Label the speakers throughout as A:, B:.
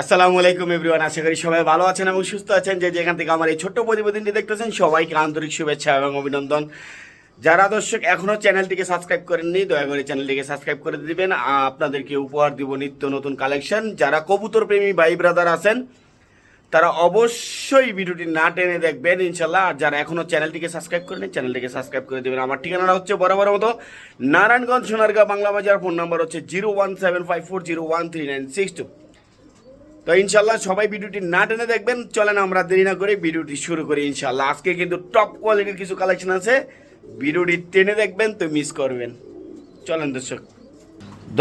A: আসসালামু আলাইকুম এভরিওয়ান, আশা করি সবাই ভালো আছেন এবং সুস্থ আছেন। যে যেখান থেকে আমার এই ছোট্ট প্রতিবেদনটি দেখতেছেন সবাইকে আন্তরিক শুভেচ্ছা এবং অভিনন্দন। যারা দর্শক এখনও চ্যানেলটিকে সাবস্ক্রাইব করেননি দয়া করে চ্যানেলটিকে সাবস্ক্রাইব করে দিবেন। আপনাদেরকে উপহার দিব নিত্য নতুন কালেকশন। যারা কবুতর প্রেমী ভাই ব্রাদার আছেন তারা অবশ্যই ভিডিওটি না টেনে দেখবেন ইনশাল্লাহ। আর যারা এখনও চ্যানেলটিকে সাবস্ক্রাইব করেনি চ্যানেলটিকে সাবস্ক্রাইব করে দেবেন। আমার ঠিকানাটা হচ্ছে বরাবর মতো নারায়ণগঞ্জ সোনারগাঁ বাংলা বাজার। ফোন নাম্বার হচ্ছে 01754013962। তো ইনশাল্লাহ সবাই ভিডিওটি না টেনে দেখবেন। চলেন আমরা দেরি না করে ভিডিওটি শুরু করি ইনশাল্লাহ। আজকে কিন্তু টপ কোয়ালিটির কিছু কালেকশন আছে, ভিডিওটি টেনে দেখবেন তো মিস করবেন। চলেন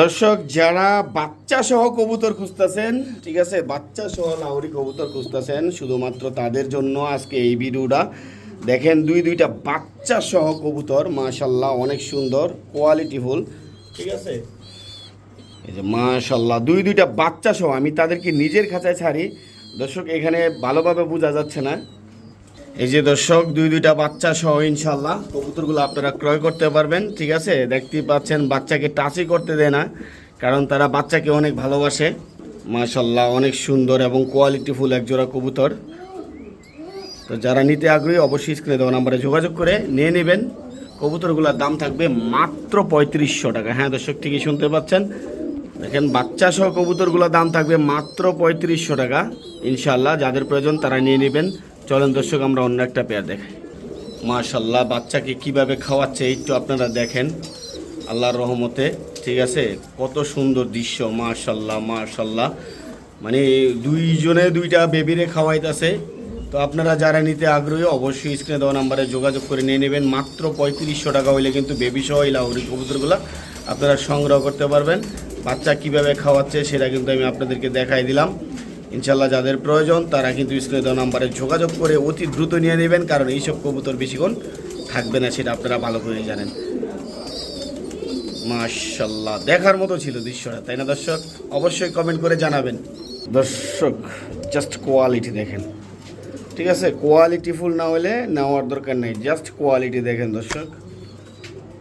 A: দর্শক যারা বাচ্চা সহ কবুতর খুঁজতেছেন, ঠিক আছে, বাচ্চা সহ লাহোরি কবুতর খুঁজতেছেন, শুধুমাত্র তাদের জন্য আজকে এই ভিডিওটা। দেখেন দুইটা বাচ্চা সহ কবুতর, মাশাল্লাহ অনেক সুন্দর কোয়ালিটিফুল, ঠিক আছে। এই যে মাশাল্লাহ দুইটা বাচ্চা সহ, আমি তাদেরকে নিজের খাঁচায় ছাড়ি দর্শক, এখানে ভালোভাবে বোঝা যাচ্ছে না। এই যে দর্শক দুইটা বাচ্চা সহ ইনশাল্লাহ কবুতরগুলো আপনারা ক্রয় করতে পারবেন, ঠিক আছে। দেখতেই পাচ্ছেন বাচ্চাকে টাচই করতে দেয় না, কারণ তারা বাচ্চাকে অনেক ভালোবাসে। মাশাল্লাহ অনেক সুন্দর এবং কোয়ালিটিফুল একজোড়া কবুতর। তো যারা নিতে আগ্রহী অবশ্যই স্ক্রিনে দেওয়া নাম্বারে যোগাযোগ করে নিয়ে নেবেন। কবুতরগুলোর দাম থাকবে মাত্র 3500 টাকা। হ্যাঁ দর্শক ঠিকই শুনতে পাচ্ছেন, দেখেন বাচ্চা সহ কবুতরগুলোর দাম থাকবে মাত্র 3500 টাকা ইনশাল্লাহ। যাদের প্রয়োজন তারা নিয়ে নেবেন। চলেন দর্শক আমরা অন্য একটা পেয়ার দেখাই। মাশাল্লাহ বাচ্চাকে কিভাবে খাওয়াচ্ছে একটু আপনারা দেখেন আল্লাহর রহমতে, ঠিক আছে। কত সুন্দর দৃশ্য, মাশাল্লাহ মাশাল্লাহ। মানে দুইজনে দুইটা বেবিরে খাওয়াইতেছে। তো আপনারা যারা নিতে আগ্রহী অবশ্যই স্ক্রিনে দেওয়া নাম্বারে যোগাযোগ করে নিয়ে নেবেন। মাত্র 3500 টাকা হইলে কিন্তু বেবি সহ এই লাহোরি কবুতরগুলো আপনারা সংগ্রহ করতে পারবেন। বাচ্চা কিভাবে খাওয়াচ্ছে সেটা কিন্তু আমি আপনাদেরকে দেখাই দিলাম ইনশাল্লাহ। যাদের প্রয়োজন তারা কিন্তু স্ক্রিনে দেওয়া নাম্বারে যোগাযোগ করে অতি দ্রুত নিয়ে নেবেন, কারণ এইসব কবুতর বেশিক্ষণ থাকবে না, সেটা আপনারা ভালো করে জানেন। মাশাল্লাহ দেখার মতো ছিল দৃশ্যটা, তাই না দর্শক? অবশ্যই কমেন্ট করে জানাবেন। দর্শক জাস্ট কোয়ালিটি দেখেন, ঠিক আছে। কোয়ালিটিফুল না হলে নেওয়ার দরকার নেই, জাস্ট কোয়ালিটি দেখেন দর্শক।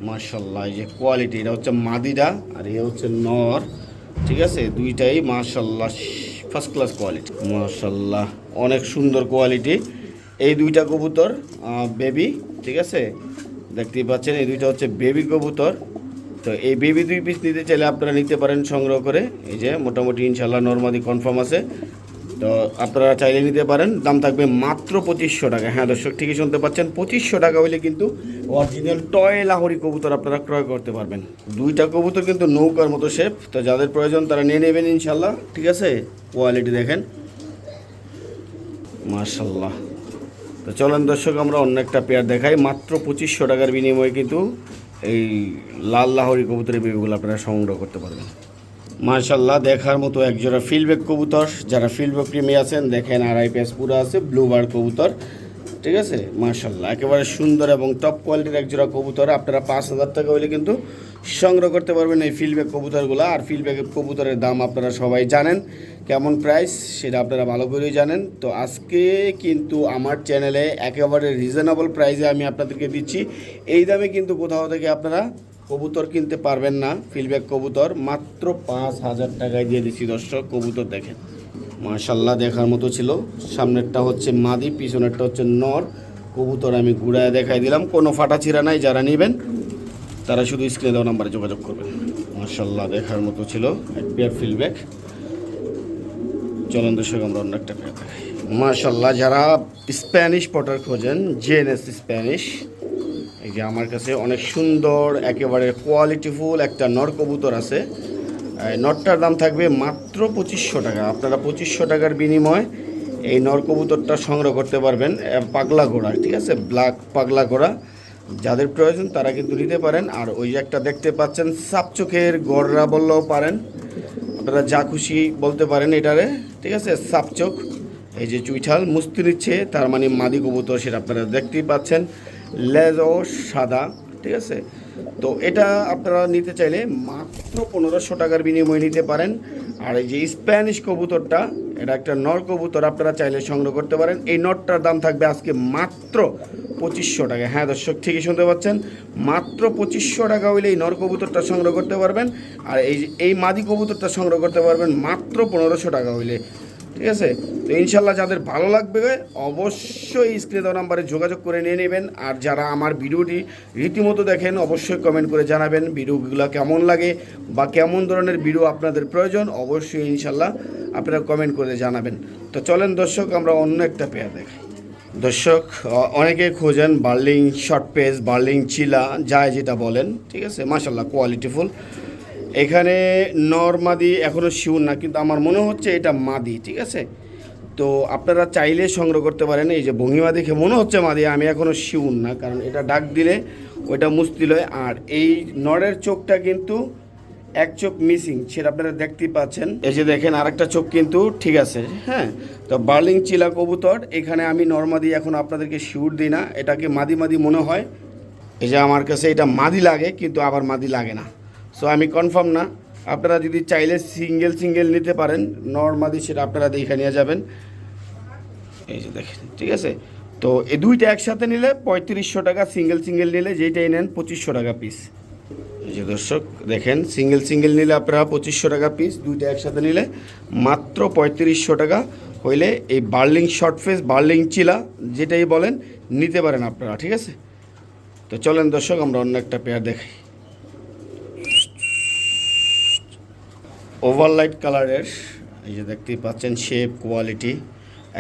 A: মাশাল্লাহ এই যে কোয়ালিটি, এটা হচ্ছে মাদিরা আর এ হচ্ছে নর, ঠিক আছে। দুইটাই মাশাল্লাহ ফার্স্ট ক্লাস কোয়ালিটি, মাশাল্লাহ অনেক সুন্দর কোয়ালিটি। এই দুইটা কবুতর বেবি, ঠিক আছে, দেখতেই পাচ্ছেন এই দুইটা হচ্ছে বেবি কবুতর। তো এই বেবি 2 পিস নিতে চাইলে আপনারা নিতে পারেন সংগ্রহ করে। এই যে মোটামুটি ইনশাল্লাহ নরমাদি কনফার্ম আছে, তো আপনারা চাইলে নিতে পারেন। দাম থাকবে মাত্র 2500 টাকা। হ্যাঁ দর্শক ঠিকই শুনতে পাচ্ছেন, 2500 টাকা হলে কিন্তু অরিজিনাল টয় লাহোরি কবুতর আপনারা ক্রয় করতে পারবেন। দুইটা কবুতর কিন্তু নৌকার মতো শেপ। তো যাদের প্রয়োজন তারা নিয়ে নেবেন ইনশাল্লাহ, ঠিক আছে। কোয়ালিটি দেখেন মাশাল্লাহ। তো চলেন দর্শক আমরা অন্য একটা পেয়ার দেখাই। মাত্র 2500 টাকার বিনিময়ে কিন্তু এই লাল লাহোরি কবুতরের বেবিগুলো আপনারা সংগ্রহ করতে পারবেন। মাশাল্লাহ দেখার মতো একজোড়া ফিল্ডব্যাক কবুতর। যারা ফিল্ডব্যাক প্রেমী আছেন দেখেন, আড়াই পেস পুরো আছে, ব্লু বার্ড কবুতর, ঠিক আছে। মাশাল্লাহ একেবারে সুন্দর এবং টপ কোয়ালিটির একজোড়া কবুতর। আপনারা 5000 টাকা হলে কিন্তু সংগ্রহ করতে পারবেন এই ফিল্ডব্যাক কবুতরগুলো। আর ফিল্ডব্যাক কবুতরের দাম আপনারা সবাই জানেন কেমন প্রাইস, সেটা আপনারা ভালো করেই জানেন। তো আজকে কিন্তু আমার চ্যানেলে একেবারে রিজনেবল প্রাইসে আমি আপনাদেরকে দিচ্ছি। এই দামে কিন্তু কোথাও থেকে আপনারা কবুতর কিনতে পারবেন না। ফিল্ডব্যাক কবুতর মাত্র 5000 টাকায় দিয়ে দিচ্ছি দর্শক। কবুতর দেখেন মাশাল্লাহ দেখার মতো ছিল। সামনেরটা হচ্ছে মাদি, পিছনেরটা হচ্ছে নর। কবুতর আমি ঘুরায় দেখাই দিলাম, কোনো ফাটা ছিঁড়া নাই। যারা নেবেন তারা শুধু স্ক্রিনে দেওয়া নাম্বারে যোগাযোগ করবেন। মাশাল্লাহ দেখার মতো ছিল এক পেয়ার ফিল্ডব্যাক। চলন দর্শক আমরা অন্য একটা পেয়ার দেখাই। মাশাল্লাহ যারা স্প্যানিশ পটার খোঁজেন, জেএনএস স্প্যানিশ, এই যে আমার কাছে অনেক সুন্দর একেবারে কোয়ালিটিফুল একটা নর কবুতর আছে। নটটার দাম থাকবে মাত্র 2500 টাকা। আপনারা 2500 টাকার বিনিময়ে এই নর কবুতরটা সংগ্রহ করতে পারবেন। পাগলা ঘোড়া, ঠিক আছে, ব্ল্যাক পাগলা ঘোড়া। যাদের প্রয়োজন তারা কিন্তু নিতে পারেন। আর ওই যে একটা দেখতে পাচ্ছেন সাপচোখের গড়রা বললেও পারেন, আপনারা যা খুশি বলতে পারেন এটারে, ঠিক আছে। সাপচোখ, এই যে চুইঠাল মুস্তি নিচ্ছে, তার মানে মাদি কবুতর, সেটা আপনারা দেখতেই পাচ্ছেন। লেজও সাদা, ঠিক আছে। তো এটা আপনারা নিতে চাইলে মাত্র 1500 টাকার বিনিময়ে নিতে পারেন। আর এই যে স্প্যানিশ কবুতরটা, এটা একটা নর কবুতর, আপনারা চাইলে সংগ্রহ করতে পারেন। এই নটটার দাম থাকবে আজকে মাত্র 2500 টাকা। হ্যাঁ দর্শক ঠিকই শুনতে পাচ্ছেন, মাত্র 2500 টাকা হইলে এই নর কবুতরটা সংগ্রহ করতে পারবেন। আর এই মাদি কবুতরটা সংগ্রহ করতে পারবেন মাত্র 1500 টাকা হইলে। ঠিক আছে। তো ইনশাল্লাহ যাদের ভালো লাগবে অবশ্যই স্ক্রিনে দেওয়া নাম্বারে যোগাযোগ করে নিয়ে নেবেন। আর যারা আমার ভিডিওটি রীতিমতো দেখেন অবশ্যই কমেন্ট করে জানাবেন ভিডিওগুলো কেমন লাগে বা কেমন ধরনের ভিডিও আপনাদের প্রয়োজন, অবশ্যই ইনশাল্লাহ আপনারা কমেন্ট করে জানাবেন। তো চলেন দর্শক আমরা অন্য একটা পেয়ার দেখাই। দর্শক অনেকে খোঁজেন বার্লিং শর্ট পেস, বার্লিং চিলা, যায় যেটা বলেন, ঠিক আছে। মাশাল্লাহ কোয়ালিটিফুল। এখানে নর মাদি এখনও শিওর না, কিন্তু আমার মনে হচ্ছে এটা মাদি, ঠিক আছে। তো আপনারা চাইলে সংগ্রহ করতে পারেন। এই যে ভঙ্গিমা দেখে মনে হচ্ছে মাদি, আমি এখনও শিওর না, কারণ এটা ডাক দিলে ওইটা মুস্তিল হয়। আর এই নরের চোখটা কিন্তু এক চোখ মিসিং, সেটা আপনারা দেখতেই পাচ্ছেন। এই যে দেখেন আরেকটা চোখ কিন্তু ঠিক আছে, হ্যাঁ। তো বার্লিং চিলা কবুতর, এখানে আমি নর্মাদি এখন আপনাদেরকে শিওর দিই না, এটাকে মাদি মাদি মনে হয়। এই যে আমার কাছে এটা মাদি লাগে, কিন্তু আবার মাদি লাগে না, সো আমি কনফার্ম না। আপনারা যদি চাইলে সিঙ্গেল সিঙ্গেল নিতে পারেন, নর্মাদি সেটা আপনারা দেখে নিয়ে যাবেন। এই যে দেখেন, ঠিক আছে। তো এই দুইটা একসাথে নিলে 3500 টাকা, সিঙ্গেল সিঙ্গেল নিলে যেইটাই নেন 2500 টাকা পিস। এই যে দর্শক দেখেন, সিঙ্গেল সিঙ্গেল নিলে আপনারা 2500 টাকা পিস, দুইটা একসাথে নিলে মাত্র 3500 টাকা হইলে এই বার্লিং শর্ট ফেস, বার্লিং চিলা যেটাই বলেন নিতে পারেন আপনারা, ঠিক আছে। তো চলেন দর্শক আমরা অন্য একটা পেয়ার দেখাই। ওভারলাইট কালারের, এই যে দেখতেই পাচ্ছেন শেপ কোয়ালিটি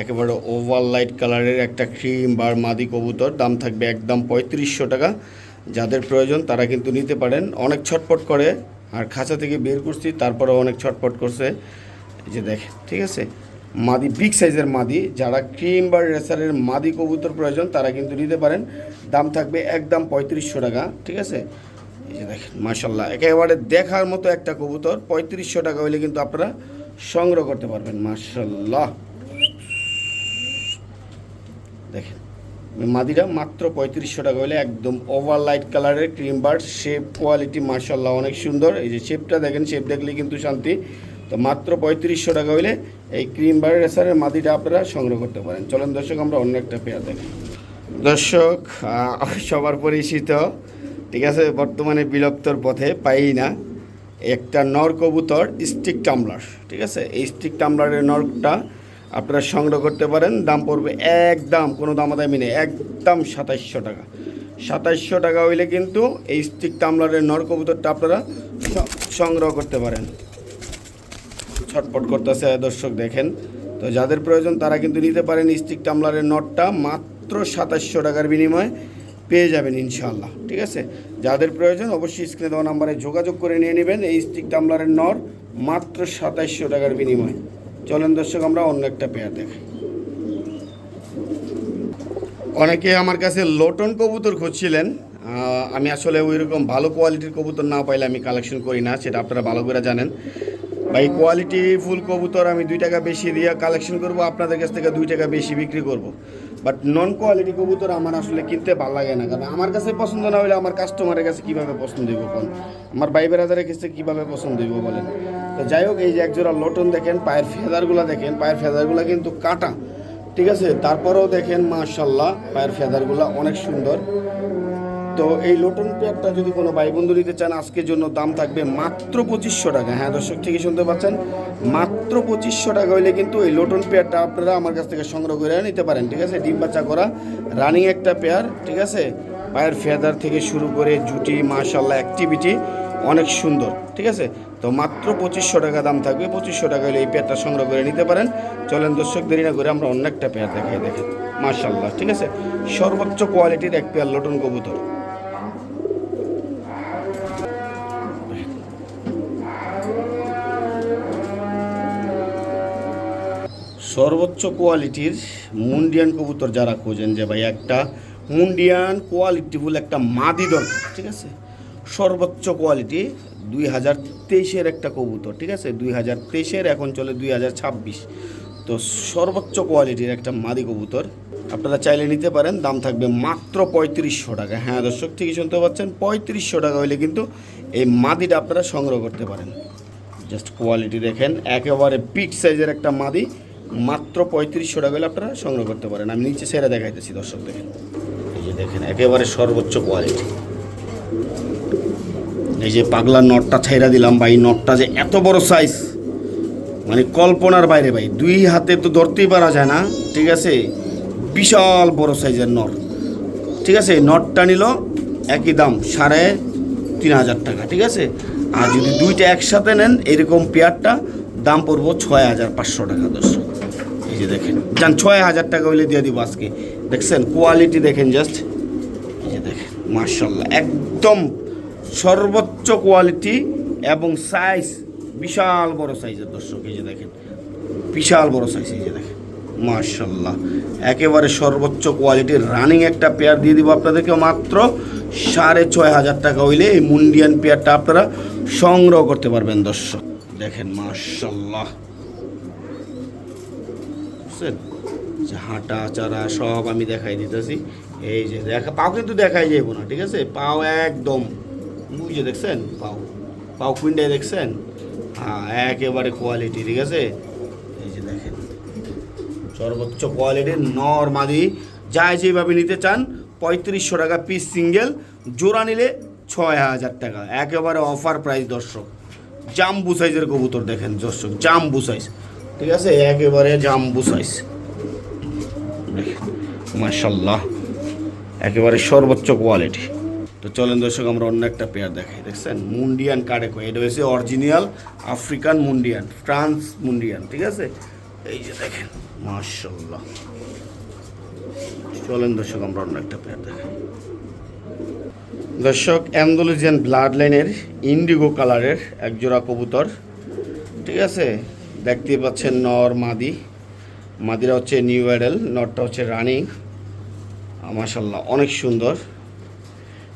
A: একেবারে ওভারলাইট কালারের একটা ক্রিম বার মাদি কবুতর, দাম থাকবে একদম 3500 টাকা। যাদের প্রয়োজন তারা কিন্তু নিতে পারেন। অনেক ছটপট করে, আর খাঁচা থেকে বের করছি তারপরেও অনেক ছটপট করছে, এই যে দেখেন, ঠিক আছে। মাদি বিগ সাইজের মাদি, যারা ক্রিম বার রেসারের মাদি কবুতর প্রয়োজন তারা কিন্তু নিতে পারেন। দাম থাকবে একদম 3500 টাকা, ঠিক আছে। এই যে দেখেন মাশাল্লাহ একেবারে দেখার মতো একটা কবুতর, 3500 টাকা হইলে কিন্তু আপনারা সংগ্রহ করতে পারবেন। মাশাল্লাহ দেখেন মাদিরা মাত্র 3500 টাকা হলে একদম ওভারলাইট কালারের ক্রিম বার্ড, শেপ কোয়ালিটি মাশাল্লাহ অনেক সুন্দর। এই যে শেপটা দেখেন, শেপ দেখলে কিন্তু শান্তি। তো মাত্র 3500 টাকা হলে এই ক্রিম বার্ড রেসারের মাদিটা আপনারা সংগ্রহ করতে পারেন। চলেন দর্শক আমরা অন্য একটা পেয়ার দেখি। দর্শক সবার পরিচিত, ঠিক আছে, বর্তমানে বিলুপ্তর পথে, পাই না, একটা নর কবুতর স্টিক টাম্বলার, ঠিক আছে। এই স্টিক টাম্বলারের নরটা আপনারা সংগ্রহ করতে পারেন। দাম পড়বে একদম, কোনো দামাদামি নেই, একদম 2700 টাকা। 2700 টাকা হইলে কিন্তু এই স্টিক টাম্বলারের নর কবুতরটা আপনারা সংগ্রহ করতে পারেন। ছটপট করতেছে দর্শক দেখেন। তো যাদের প্রয়োজন তারা কিন্তু নিতে পারেন। স্টিক টাম্বলারের নটটা মাত্র 2700 টাকার বিনিময়ে পেয়ে যাবেন ইনশাআল্লাহ, ঠিক আছে। যাদের প্রয়োজন অবশ্যই স্ক্রিনে দেওয়া নাম্বারে যোগাযোগ করে নিয়ে নেবেন এই স্টিক টাম্বলারের নর মাত্র 2700 টাকার বিনিময়ে। চলেন দর্শক আমরা অন্য একটা পেয়ার দেখাই। অনেকে আমার কাছে লোটন কবুতর খুঁজছিলেন, আমি আসলে ওই রকম ভালো কোয়ালিটির কবুতর না পাইলে আমি কালেকশন করি না, সেটা আপনারা ভালো করে জানেন। ভাই কোয়ালিটি ফুল কবুতর আমি 2 টাকা বেশি দিয়ে কালেকশন করব, আপনাদের কাছ থেকে 2 টাকা বেশি বিক্রি করব। বাট নন কোয়ালিটি কবুতর আমার আসলে কিনতে ভালো লাগে না, কারণ আমার কাছে পছন্দ না হলে আমার কাস্টমারের কাছে কীভাবে পছন্দ হইব, কোন আমার ভাই বেরাদারের কাছে কীভাবে পছন্দ হইব বলেন। তো যাই হোক, এই যে একজোড়া লোটন দেখেন, পায়ের ফেদারগুলো দেখেন, পায়ের ফেদারগুলো কিন্তু কাটা, ঠিক আছে। তারপরেও দেখেন মাশাল্লাহ পায়ের ফেদারগুলো অনেক সুন্দর। তো এই লোটন পেয়ারটা যদি কোনো ভাই বন্ধু নিতে চান আজকের জন্য দাম থাকবে মাত্র 2500 টাকা। হ্যাঁ দর্শক ঠিকই শুনতে পাচ্ছেন, মাত্র 2500 টাকা হইলে কিন্তু এই লোটন পেয়ারটা আপনারা আমার কাছ থেকে সংগ্রহ করে নিতে পারেন, ঠিক আছে। ডিম বাচ্চা করা রানিং একটা পেয়ার, ঠিক আছে। পায়ের ফেদার থেকে শুরু করে জুটি মাশাল্লাহ অ্যাক্টিভিটি অনেক সুন্দর, ঠিক আছে। তো মাত্র 2500 টাকা দাম থাকবে। 2500 টাকা হলে এই পেয়ারটা সংগ্রহ করে নিতে পারেন। চলেন দর্শক দেরি না করে আমরা অন্য একটা পেয়ার দেখাই, দেখেন মাশাল্লাহ, ঠিক আছে। সর্বোচ্চ কোয়ালিটির এক পেয়ার লোটন কবুতর। সর্বোচ্চ কোয়ালিটির মুন্ডিয়ান কবুতর যারা খোঁজেন, যে ভাই একটা মুন্ডিয়ান কোয়ালিটিফুল একটা মাদি দরকার, ঠিক আছে। সর্বোচ্চ কোয়ালিটি 2023-এর একটা কবুতর, ঠিক আছে। 2023-এর, এখন চলে 2026। তো সর্বোচ্চ কোয়ালিটির একটা মাদি কবুতর আপনারা চাইলে নিতে পারেন। দাম থাকবে মাত্র 3500 টাকা। হ্যাঁ দর্শক ঠিকই শুনতে পাচ্ছেন, 3500 টাকা হলে কিন্তু এই মাদিটা আপনারা সংগ্রহ করতে পারেন। জাস্ট কোয়ালিটি দেখেন, একেবারে বিগ সাইজের একটা মাদি, মাত্র 3500 টাকা হলে আপনারা সংগ্রহ করতে পারেন। আমি নিচে সেরা দেখাইতেছি দর্শক দেখেন, এই যে দেখেন একেবারে সর্বোচ্চ কোয়ালিটি। এই যে পাগলা নটটা ছেড়া দিলাম ভাই, নটটা যে এত বড় সাইজ, মানে কল্পনার বাইরে ভাই, 2 হাতে তো ধরতেই পারা যায় না, ঠিক আছে। বিশাল বড় সাইজের নর, ঠিক আছে। নটটা নিল একই দাম 3,500 টাকা, ঠিক আছে। আর যদি দুইটা একসাথে নেন এরকম পেয়ারটা দাম পড়বো 6,500 টাকা দর্শক। এই যে দেখেন, যান 6,000 টাকা হইলে দিয়ে দিব আজকে। দেখছেন কোয়ালিটি দেখেন জাস্ট, এই যে দেখেন মাশাআল্লাহ, একদম সর্বোচ্চ কোয়ালিটি এবং সাইজ বিশাল বড় সাইজের দর্শক। এই যে দেখেন বিশাল বড় সাইজ, এই যে দেখেন মাশাআল্লাহ, একেবারে সর্বোচ্চ কোয়ালিটির রানিং একটা পেয়ার দিয়ে দিব আপনাদেরকে মাত্র 6,500 টাকা হইলে এই মুন্ডিয়ান পেয়ারটা আপনারা সংগ্রহ করতে পারবেন দর্শক। দেখেন মাশাআল্লাহ, বুঝছেন যে হাঁটা চারা সব আমি দেখাই দিতেছি। এই যে দেখা পাও কিন্তু দেখাই যাইব না, ঠিক আছে। পাও একদম বুঝে দেখছেন, পাও কুইন্ডায় দেখছেন, হ্যাঁ একেবারে কোয়ালিটি, ঠিক আছে। এই যে দেখেন সর্বোচ্চ কোয়ালিটির নর মাদি যাই যেভাবে নিতে চান 3500 টাকা পিস সিঙ্গেল, জোড়া নিলে 6,000 টাকা, একেবারে অফার প্রাইস দর্শক। জাম্বু সাইজের কবুতর দেখেন দর্শক, জাম্বু সাইজ, ঠিক আছে, একেবারে জাম্বু সাইজ দেখেন মাশাআল্লাহ, একেবারে সর্বোচ্চ কোয়ালিটি। তো চলেন দর্শক আমরা অন্য একটা পেয়ার দেখাই। দেখছেন মুন্ডিয়ান কাডেকো, এটা হচ্ছে অরিজিনাল আফ্রিকান মুন্ডিয়ান, ফ্রান্স মুন্ডিয়ান, ঠিক আছে। এই যে দেখেন মাশাআল্লাহ। চলেন দর্শক আমরা অন্য একটা পেয়ার দেখাই। দর্শক অ্যান্ডালুজিয়ান ব্লাড লাইনের ইন্ডিগো কালারের একজোড়া কবুতর, ঠিক আছে। দেখতেই পাচ্ছেন নর মাদি, মাদিরা হচ্ছে নিউ অ্যাডেল, নরটা হচ্ছে রানিং, মাশাআল্লাহ অনেক সুন্দর,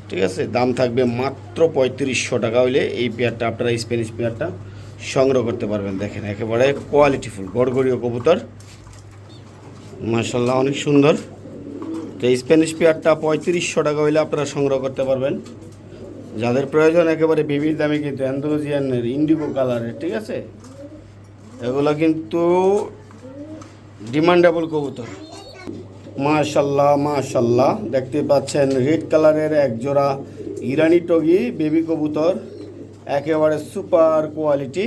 A: ঠিক আছে। দাম থাকবে মাত্র 3500 টাকা হইলে এই পেয়ারটা আপনারা স্প্যানিশ পেয়ারটা সংগ্রহ করতে পারবেন। দেখেন একেবারে কোয়ালিটিফুল গড়গড়ীয় কবুতর, মাশাআল্লাহ অনেক সুন্দর। তো এই স্প্যানিশ পেয়ারটা 3500 টাকা হইলে আপনারা সংগ্রহ করতে পারবেন। যাদের প্রয়োজন একেবারে বেবির দামে কিন্তু অ্যান্ডালুজিয়ানের ইন্ডিগো কালারের, ঠিক আছে, এগুলো কিন্তু ডিমান্ডেবল কবুতর। মাশাআল্লাহ মাশাআল্লাহ, দেখতে পাচ্ছেন রেড কালারের একজোড়া ইরানি টগি বেবি কবুতর, একেবারে সুপার কোয়ালিটি,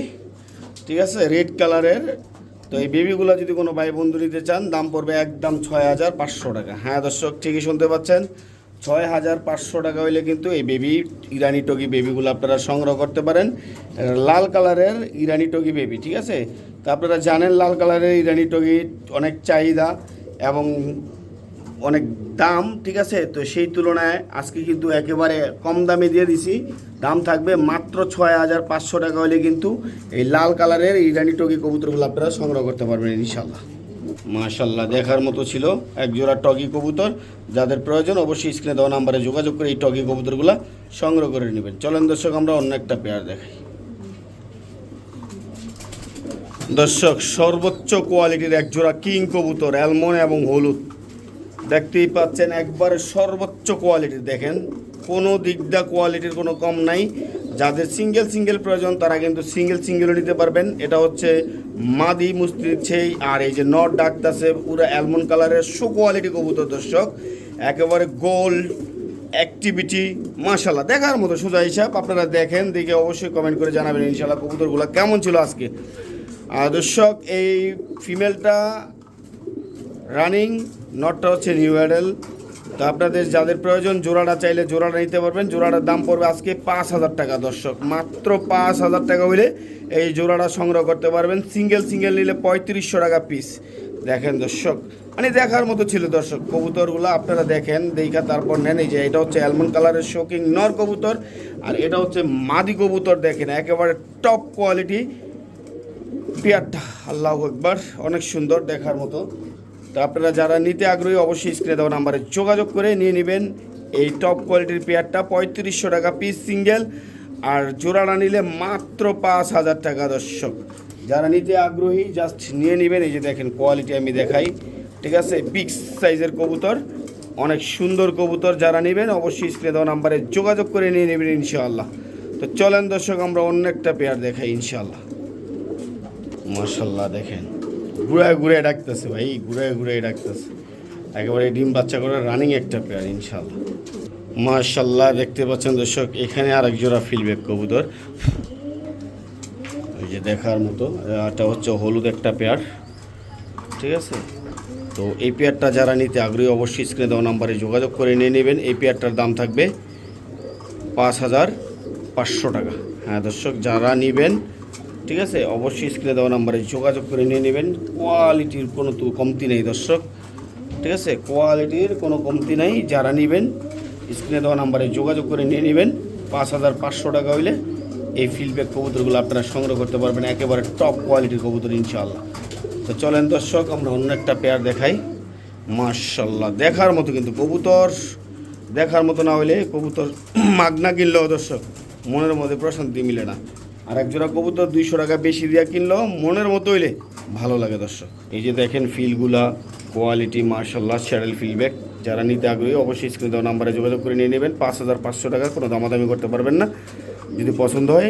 A: ঠিক আছে, রেড কালারের। তো এই বেবিগুলো যদি কোনো ভাই বন্ধু নিতে চান দাম পড়বে একদম 6,500 টাকা। হ্যাঁ দর্শক ঠিকই শুনতে পাচ্ছেন, 6,500 টাকা হইলে কিন্তু এই বেবি ইরানি টগি বেবিগুলো আপনারা সংগ্রহ করতে পারেন। লাল কালারের ইরানি টগি বেবি, ঠিক আছে। তো আপনারা জানেন লাল কালারের ইরানি টগি অনেক চাহিদা এবং অনেক দাম, ঠিক আছে। তো সেই তুলনায় আজকে কিন্তু একেবারে কম দামে দিয়ে দিছি, দাম থাকবে মাত্র 6,500 টাকা হলে কিন্তু এই লাল কালারের ইরানি টগি কবুতরগুলো আপনারা সংগ্রহ করতে পারবেন ইনশাল্লাহ। মাশাআল্লাহ দেখার মতো ছিল একজোড়া টগি কবুতর, যাদের প্রয়োজন অবশ্যই স্ক্রিনে দেওয়া নাম্বারে যোগাযোগ করে এই টগি কবুতরগুলো সংগ্রহ করে নেবেন। চলেন দর্শক আমরা অন্য একটা পেয়ার দেখাই। দর্শক সর্বোচ্চ কোয়ালিটির একজোড়া কিং কবুতর অ্যালমন্ড এবং হলুদ, দেখতেই পাচ্ছেন একবারে সর্বোচ্চ কোয়ালিটির। দেখেন কোনো দিকদা কোয়ালিটির কোনো কম নাই। যাদের সিঙ্গেল সিঙ্গেল প্রয়োজন তারা কিন্তু সিঙ্গেল সিঙ্গেলও নিতে পারবেন। এটা হচ্ছে মাদি মুস্তি দিচ্ছেই, আর এই যে নট ডাকতেছে পুরো অ্যালমন্ড কালারের শো কোয়ালিটি কবুতর দর্শক, একেবারে গোল্ড অ্যাক্টিভিটি, মাশাআল্লাহ দেখার মতো সোজা হিসাব। আপনারা দেখেন, দেখে অবশ্যই কমেন্ট করে জানাবেন ইনশাআল্লাহ কবুতরগুলো কেমন ছিল আজকে। আর দর্শক এই ফিমেলটা রানিং, নটটা হচ্ছে নিউ অ্যাডেল। তো আপনাদের যাদের প্রয়োজন জোড়াটা চাইলে জোড়াটা নিতে পারবেন। জোড়াটার দাম পড়বে আজকে 5,000 টাকা দর্শক, মাত্র 5,000 টাকা হইলে এই জোড়াটা সংগ্রহ করতে পারবেন। সিঙ্গেল সিঙ্গেল নিলে 3500 টাকা পিস। দেখেন দর্শক মানে দেখার মতো ছিল দর্শক কবুতরগুলো, আপনারা দেখেন দেখা তারপর নেন। এই যে এটা হচ্ছে অ্যালমন্ড কালারের শোকিং নর কবুতর, আর এটা হচ্ছে মাদি কবুতর। দেখেন একেবারে টপ কোয়ালিটি পেয়ারটা, আল্লাহু আকবার অনেক সুন্দর দেখার মতো। তো আপনারা যারা নিতে আগ্রহী অবশ্যই স্ক্রিনে দেওয়া নাম্বারে যোগাযোগ করে নিয়ে নেবেন এই টপ কোয়ালিটির পেয়ারটা। 3500 টাকা পিস সিঙ্গেল, আর জোড়াটা নিলে মাত্র 5,000 টাকা দর্শক। যারা নিতে আগ্রহী জাস্ট নিয়ে নেবেন। এই যে দেখেন কোয়ালিটি আমি দেখাই, ঠিক আছে, বিগ সাইজের কবুতর, অনেক সুন্দর কবুতর। যারা নেবেন অবশ্যই স্ক্রিনে দেওয়া নাম্বারে যোগাযোগ করে নিয়ে নেবেন ইনশাআল্লাহ। তো চলেন দর্শক আমরা অন্য একটা পেয়ার দেখাই ইনশাআল্লাহ। মাশাআল্লাহ দেখেন ঘুরায় ঘুরে ডাকতেছে ভাই, ঘুরায় ঘুরে ডাকতেছে, একেবারে ডিম বাচ্চা করে রানিং একটা পেয়ার ইনশাআল্লাহ। মাশাআল্লাহ দেখতে পাচ্ছেন দর্শক এখানে আরেক জোড়া ফিলব্যাক কবুতর, ওই যে দেখার মতো এটা হচ্ছে হলুদ একটা পেয়ার, ঠিক আছে। তো এই পেয়ারটা যারা নিতে আগ্রহী অবশ্যই স্ক্রিনে দেওয়া নাম্বারে যোগাযোগ করে নিয়ে নেবেন। এই পেয়ারটার দাম থাকবে 5,500 টাকা। হ্যাঁ দর্শক, যারা নেবেন ঠিক আছে অবশ্যই স্ক্রিনে দেওয়া নাম্বারে যোগাযোগ করে নিয়ে নেবেন। কোয়ালিটির কোনো তো কমতি নেই দর্শক, ঠিক আছে, কোয়ালিটির কোনো কমতি নেই। যারা নেবেন স্ক্রিনে দেওয়া নাম্বারে যোগাযোগ করে নিয়ে নেবেন। 5,500 টাকা হইলে এই ফিল্ডব্যাক কবুতরগুলো আপনারা সংগ্রহ করতে পারবেন, একেবারে টপ কোয়ালিটির কবুতর ইনশাআল্লাহ। তো চলেন দর্শক আমরা অন্য একটা পেয়ার দেখাই। মাশাআল্লাহ দেখার মতো, কিন্তু কবুতর দেখার মতো না হলে কবুতর মাগনা কিনলেও দর্শক মনের মধ্যে প্রশান্তি মিলে না। আর এক জোড়া কবুতর 200 টাকা বেশি দিয়ে কিনলেও মনের মতো হইলে ভালো লাগে দর্শক। এই যে দেখেন ফিলগুলা কোয়ালিটি মাশাআল্লাহ, স্যাডেল ফিলব্যাক। যারা নিতে আগ্রহী অবশ্যই স্ক্রিনে দেওয়া নাম্বারে যোগাযোগ করে নিয়ে নেবেন। 5,500 টাকা, কোনো দামাদামি করতে পারবেন না। যদি পছন্দ হয়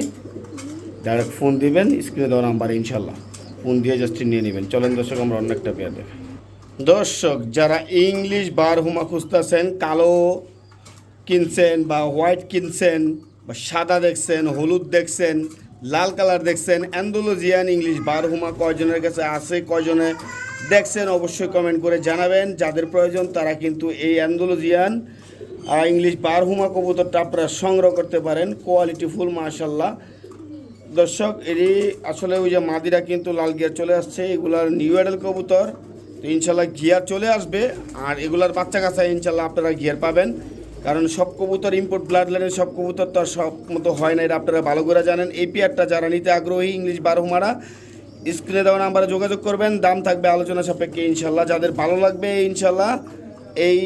A: ডাইরেক্ট ফোন দিবেন স্ক্রিনে দেওয়া নাম্বারে, ইনশাল্লাহ ফোন দিয়ে জাস্ট নিয়ে নেবেন। চলেন দর্শক আমরা অন্য একটা পেয়ার দেখি। দর্শক যারা ইংলিশ বারহুমা খুঁজতেছেন, কালো কিনছেন বা হোয়াইট কিনছেন বা সাদা দেখছেন, হলুদ দেখছেন, লাল কালার দেখছেন, অ্যান্ডালুজিয়ান ইংলিশ বারহুমা কয়জনের কাছে আছে, কয়জনে দেখছেন অবশ্যই কমেন্ট করে জানাবেন। যাদের প্রয়োজন তারা কিন্তু এই অ্যান্ডালুজিয়ান ইংলিশ বারহুমা কবুতরটা আপনারা সংগ্রহ করতে পারেন। কোয়ালিটি ফুল মাশাল্লাহ দর্শক। এটি আসলে ওই যে মাদিরা কিন্তু লাল গিয়ার চলে আসছে, এগুলার নিউ অ্যাডাল কবুতর। তো ইনশাল্লাহ গিয়ার চলে আসবে, আর এগুলার বাচ্চা কাচ্চা ইনশাল্লাহ আপনারা গিয়ার পাবেন। কারণ সব কবুতর ইম্পোর্ট ব্লাড লাইনের সব কবুতর তো আর সব মতো হয় না, এটা আপনারা ভালো করে জানেন। এই পেয়ারটা যারা নিতে আগ্রহী ইংলিশ বারহুমারা স্ক্রিনে দেওয়া নাম্বারে যোগাযোগ করবেন। দাম থাকবে আলোচনা সাপেক্ষে ইনশাল্লাহ। যাদের ভালো লাগবে ইনশাল্লাহ এই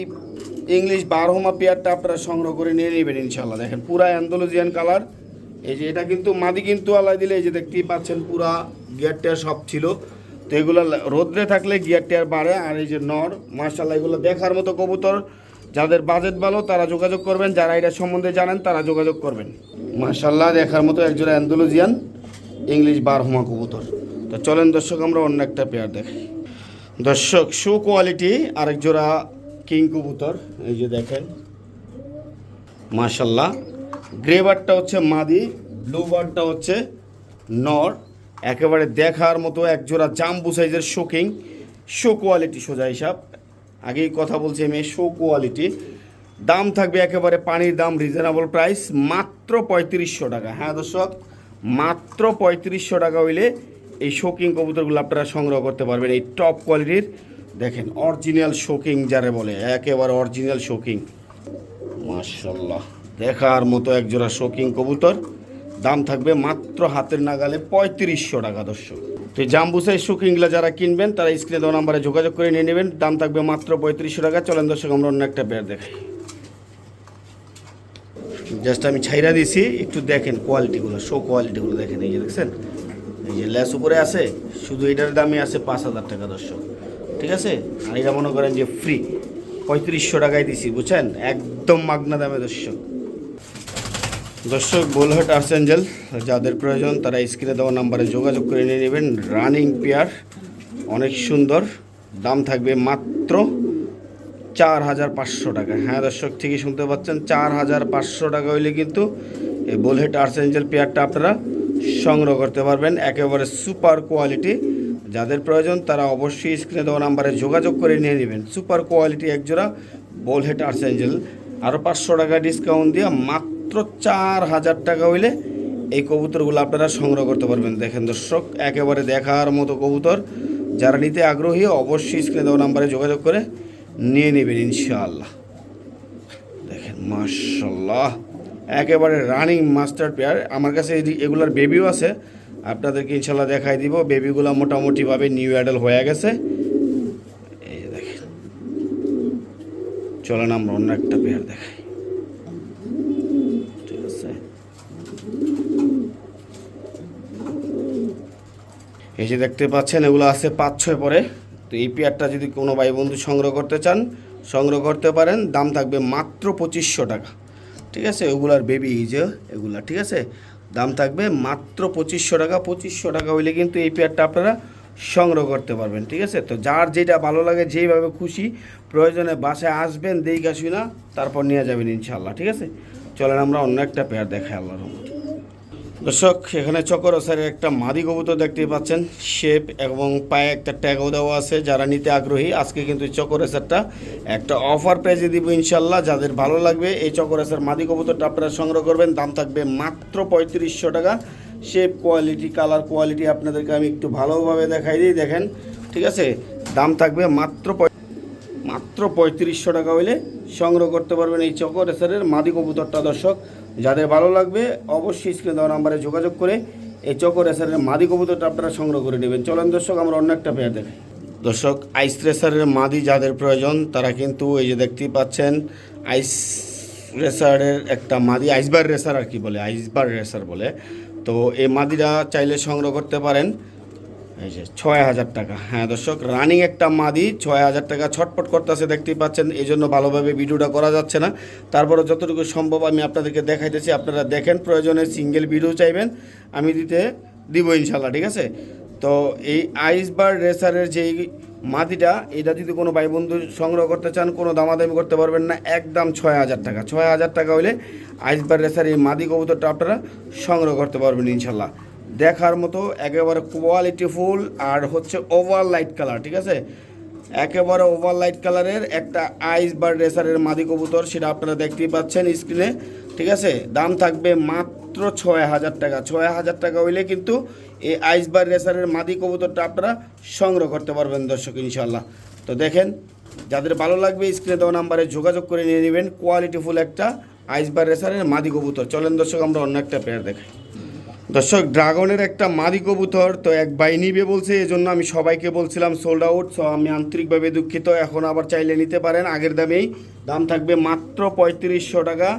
A: ইংলিশ বারহুমা পেয়ারটা আপনারা সংগ্রহ করে নিয়ে নেবেন ইনশাল্লাহ। দেখেন পুরা অ্যান্ডালুজিয়ান কালার। এই যে এটা কিন্তু মাদি কিন্তু আলাই দিলে এই যে দেখতেই পাচ্ছেন পুরা গিয়ার টিয়ার সব ছিল। তো এগুলো রোদ্রে থাকলে গিয়ার টিয়ার বাড়ে। আর এই যে নর মাশাআল্লাহ, এগুলো দেখার মতো কবুতর। যাদের বাজেট ভালো তারা যোগাযোগ করবেন, যারা এটা সম্বন্ধে জানেন তারা যোগাযোগ করবেন। মাশাআল্লাহ দেখার মতো একজোড়া অ্যান্ডালুজিয়ান ইংলিশ বারহুমা কবুতর। তো চলেন দর্শক আমরা অন্য একটা পেয়ার দেখি। দর্শক শো কোয়ালিটি আরেক জোড়া কিং কবুতর। এই যে দেখেন মাশাআল্লাহ, গ্রে বারটা হচ্ছে মাদি, ব্লু বারটা হচ্ছে নর। একেবারে দেখার মতো একজোড়া জাম্বু সাইজের শোকিং, শো কোয়ালিটি সোজা হিসাব। আগেই কথা বলছি আমি, শো কোয়ালিটি। দাম থাকবে একেবারে পানির দাম, রিজনেবল প্রাইস, মাত্র 3500 টাকা। হ্যাঁ দর্শক, মাত্র 3500 টাকা হইলে এই শোকিং কবুতরগুলো আপনারা সংগ্রহ করতে পারবেন। এই টপ কোয়ালিটির দেখেন অরিজিনাল শোকিং যারে বলে, একেবারে অরিজিনাল শোকিং মাশাআল্লাহ। দেখার মতো একজোড়া শোকিং কবুতর। দাম থাকবে মাত্র হাতের নাগালে 3500 টাকা দর্শক। তো এই জাম্বু সাইজ শোকিংগুলো যারা কিনবেন তারা স্ক্রিনে দেওয়া নাম্বারে যোগাযোগ করে নিয়ে নেবেন। দাম থাকবে মাত্র 3500 টাকা। চলেন দর্শক আমরা অন্য একটা পেয়ার দেখাই। জাস্ট আমি ছাইরা দিছি, একটু দেখেন কোয়ালিটিগুলো, শো কোয়ালিটিগুলো দেখেন। এই যে দেখছেন, এই যে লেস উপরে আছে, শুধু এটার দামই আছে 5000 টাকা দর্শক, ঠিক আছে। আর এটা মনে করেন যে ফ্রি 3500 টাকায় দিছি, বুঝছেন, একদম মাগনা দামে দর্শক। দর্শক বোলহাট আর্চেঞ্জেল যাদের প্রয়োজন তারা স্ক্রিনে দেওয়া নাম্বারে যোগাযোগ করে নিয়ে নেবেন। রানিং পেয়ার, অনেক সুন্দর। দাম থাকবে মাত্র 4500 টাকা। হ্যাঁ দর্শক ঠিকই শুনতে পাচ্ছেন, 4500 টাকা হইলে কিন্তু এই বোলহাট আর্চেঞ্জেল পেয়ারটা আপনারা সংগ্রহ করতে পারবেন। একেবারে সুপার কোয়ালিটি। যাদের প্রয়োজন তারা অবশ্যই স্ক্রিনে দেওয়া নাম্বারে যোগাযোগ করে নিয়ে নেবেন। সুপার কোয়ালিটি একজোড়া বোলহাট আর্চেঞ্জেল। আরও 500 টাকা ডিসকাউন্ট দিয়ে মাত্র 4000 টাকা হইলে এই কবুতরগুলো আপনারা সংগ্রহ করতে পারবেন। দেখেন দর্শক একেবারে দেখার মতো কবুতর। যারা নিতে আগ্রহী অবশ্যই স্ক্রিনে দেওয়া নাম্বারে যোগাযোগ করে নিয়ে নেবেন ইনশাআল্লাহ। দেখেন মাশাআল্লাহ, একেবারে রানিং মাস্টার পেয়ার। আমার কাছে এগুলার বেবিও আছে, আপনাদেরকে ইনশাআল্লাহ দেখাই দিব। বেবিগুলো মোটামুটিভাবে নিউ অ্যাডাল হয়ে গেছে। এই যে দেখেন, চলেন আমরা অন্য একটা পেয়ার দেখাই, ঠিক আছে। এই যে দেখতে পাচ্ছেন এগুলো আছে 5-6 পরে। তো এই পেয়ারটা যদি কোনো ভাই বন্ধু সংগ্রহ করতে চান সংগ্রহ করতে পারেন। দাম থাকবে মাত্র 2500 টাকা, ঠিক আছে। ওগুলার বেবি যে এগুলা, ঠিক আছে। দাম থাকবে মাত্র 2500 টাকা। 2500 টাকা হইলে কিন্তু এই পেয়ারটা আপনারা সংগ্রহ করতে পারবেন, ঠিক আছে। তো যার যেটা ভালো লাগে যেইভাবে খুশি প্রয়োজনে বাসায় আসবেন, দেখে আসি না, তারপর নিয়ে যাবেন ইনশাআল্লাহ, ঠিক আছে। চলেন আমরা অন্য একটা পেয়ার দেখাই আল্লাহর রহমতে। দর্শক এখানে চকরসারের একটা মাদি কবুতর দেখতেই পাচ্ছেন, শেপ এবং পায়ে একটা ট্যাগও দেওয়া আছে। যারা নিতে আগ্রহী আজকে কিন্তু চকরসারটা একটা অফার প্রাইজে দিব ইনশাল্লাহ। যাদের ভালো লাগবে এই চকরসার মাদি কবুতরটা আপনারা সংগ্রহ করবেন। দাম থাকবে মাত্র 3500 টাকা। শেপ কোয়ালিটি কালার কোয়ালিটি আপনাদেরকে আমি একটু ভালোভাবে দেখাই দিই, দেখেন ঠিক আছে। দাম থাকবে মাত্র 3500 টাকা হইলে সংগ্রহ করতে পারবেন এই চকরসারের মাদি কবুতরটা। দর্শক যাদের ভালো লাগবে অবশ্যই স্ক্রিনে দেওয়া নাম্বারে যোগাযোগ করে এই চকরসারের মাদি কবুতরটা আপনারা সংগ্রহ করে নেবেন। চলেন দর্শক আমরা অন্য একটা পেয়ার দেখাই। দর্শক আইস রেসারের মাদি যাদের প্রয়োজন তারা কিন্তু এই যে দেখতেই পাচ্ছেন আইস রেসারের একটা মাদি, আইসবার রেসার আর কি বলে, আইসবার রেসার বলে। তো এই মাদিটা চাইলে সংগ্রহ করতে পারেন এই যে 6000 টাকা। হ্যাঁ দর্শক রানিং একটা মাদি 6000 টাকা ছটপট করতেছে দেখতেই পাচ্ছেন, এই জন্য ভালোভাবে ভিডিওটা করা যাচ্ছে না। তারপরে যতটুকু সম্ভব আমি আপনাদেরকে দেখাইতেছি, আপনারা দেখেন। প্রয়োজনে সিঙ্গেল ভিডিও চাইবেন আমি দিব ইনশাল্লাহ, ঠিক আছে। তো এই আইসবার রেসারের যেই মাদিটা, এটা যদি কোনো ভাই বন্ধু সংগ্রহ করতে চান কোনো দামাদামি করতে পারবেন না, একদম 6000 টাকা। 6000 টাকা হলে আইসবার রেসার এই মাদি কবুতরটা আপনারা সংগ্রহ করতে পারবেন ইনশাল্লাহ। দেখার মতো একেবারে কোয়ালিটিফুল আর হচ্ছে ওভার লাইট কালার, ঠিক আছে। একেবারে ওভার লাইট কালারের একটা আইসবার রেসারের মাদি কবুতর, সেটা আপনারা দেখতেই পাচ্ছেন স্ক্রিনে, ঠিক আছে। দাম থাকবে মাত্র 6000 টাকা। 6000 টাকা হইলে কিন্তু এই আইসবার রেসারের মাদি কবুতরটা আপনারা সংগ্রহ করতে পারবেন দর্শক ইনশাল্লাহ। তো দেখেন যাদের ভালো লাগবে স্ক্রিনে দেওয়া নাম্বারে যোগাযোগ করে নিয়ে নেবেন কোয়ালিটিফুল একটা আইসবার রেসারের মাদি কবুতর। চলেন দর্শক আমরা অন্য একটা পেয়ার দেখাই। দর্শক ড্রাগনের একটা মাদি কবুতর তো এক ভাই নিবে বলছে, এজন্য আমি সবাইকে বলছিলাম সোল্ড আউট। সো আমি আন্তরিকভাবে দুঃখিত, এখন আবার চাইলে নিতে পারেন আগের দামেই। দাম থাকবে মাত্র 3500 টাকা,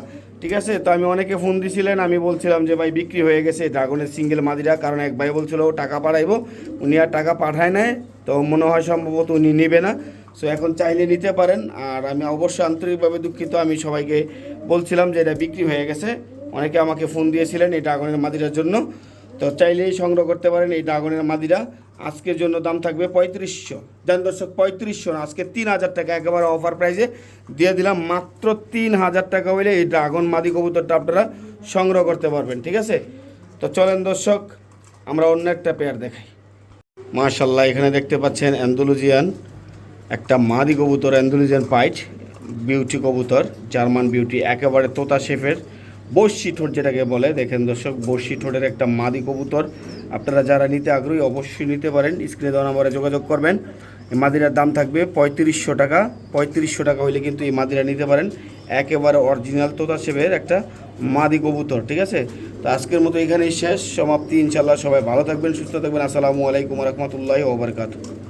A: ঠিক আছে। তো আমি অনেকে ফোন দিছিলেন, আমি বলছিলাম যে ভাই বিক্রি হয়ে গেছে ড্রাগনের সিঙ্গেল মাদিরা, কারণ এক ভাই বলছিল ও টাকা পাঠাইবো, উনি আর টাকা পাঠায় নাই, তো মনে হয় সম্ভবত উনি নেবে না। সো এখন চাইলে নিতে পারেন। আর আমি অবশ্যই আন্তরিকভাবে দুঃখিত, আমি সবাইকে বলছিলাম যে এটা বিক্রি হয়ে গেছে। অনেকে আমাকে ফোন দিয়েছিলেন এই ড্রাগনের মাদিরার জন্য, তো চাইলেই সংগ্রহ করতে পারেন এই ড্রাগনের মাদিরা। আজকের জন্য দাম থাকবে 3500। দেন দর্শক 3500 না, আজকে 3000 টাকা একেবারে অফার প্রাইসে দিয়ে দিলাম। মাত্র 3000 টাকা হইলে এই ড্রাগন মাদি কবুতরটা আপনারা সংগ্রহ করতে পারবেন, ঠিক আছে। তো চলেন দর্শক আমরা অন্য একটা পেয়ার দেখাই। মাশাল্লাহ এখানে দেখতে পাচ্ছেন অ্যান্ডালুজিয়ান একটা মাদি কবুতর, অ্যান্ডালুজিয়ান পাইট বিউটি কবুতর, জার্মান বিউটি, একেবারে তোতা শেফের বর্ষি ঠোঁট যেটাকে বলে। দেখেন দর্শক বর্ষি ঠোঁটের একটা মাদি কবুতর, আপনারা যারা নিতে আগ্রহী অবশ্যই নিতে পারেন, স্ক্রিনে দেওয়া নাম্বারে যোগাযোগ করবেন। এই মাদিরার দাম থাকবে 3500 টাকা। 3500 টাকা হইলে কিন্তু এই মাদিরা নিতে পারেন, একেবারে অরিজিনাল তোতা শেফের একটা মাদি কবুতর, ঠিক আছে। তো আজকের মতো এখানেই শেষ, সমাপ্তি ইনশাল্লাহ। সবাই ভালো থাকবেন, সুস্থ থাকবেন। আসসালামু আলাইকুম রহমতুল্লাহি ওয়া বারাকাতুহু।